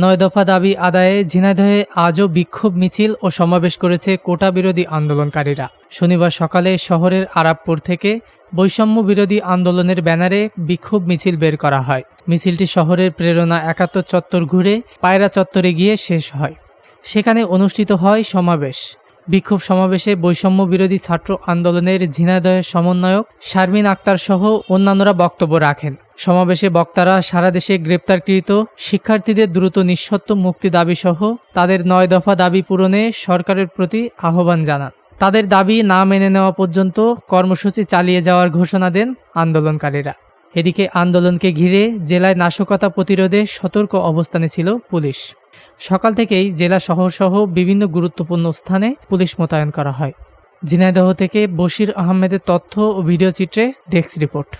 ৯ দফা দাবি আদায়ে ঝিনাইদহে আজও বিক্ষোভ মিছিল ও সমাবেশ করেছে কোটা বিরোধী আন্দোলনকারীরা। শনিবার সকালে শহরের আরাবপুর থেকে বৈষম্য বিরোধী আন্দোলনের ব্যানারে বিক্ষোভ মিছিল বের করা হয়। মিছিলটি শহরের প্রেরণা ৭১ চত্বর ঘুরে পায়রা চত্বরে গিয়ে শেষ হয়। সেখানে অনুষ্ঠিত হয় সমাবেশ। বিক্ষোভ সমাবেশে বৈষম্য বিরোধী ছাত্র আন্দোলনের ঝিনাইদহের সমন্বয়ক শারমিন আক্তার সহ অন্যান্যরা বক্তব্য রাখেন। সমাবেশে বক্তারা সারা দেশে গ্রেপ্তারকৃত শিক্ষার্থীদের দ্রুত নিঃশর্ত মুক্তি দাবিসহ তাদের ৯ দফা দাবি পূরণে সরকারের প্রতি আহ্বান জানান। তাদের দাবি না মেনে নেওয়া পর্যন্ত কর্মসূচি চালিয়ে যাওয়ার ঘোষণা দেন আন্দোলনকারীরা। এদিকে আন্দোলনকে ঘিরে জেলায় নাশকতা প্রতিরোধে সতর্ক অবস্থানে ছিল পুলিশ। সকাল থেকেই জেলা শহরসহ বিভিন্ন গুরুত্বপূর্ণ স্থানে পুলিশ মোতায়েন করা হয়। ঝিনাইদহ থেকে বশির আহমেদের তথ্য ও ভিডিও চিত্রে ডেস্ক রিপোর্ট।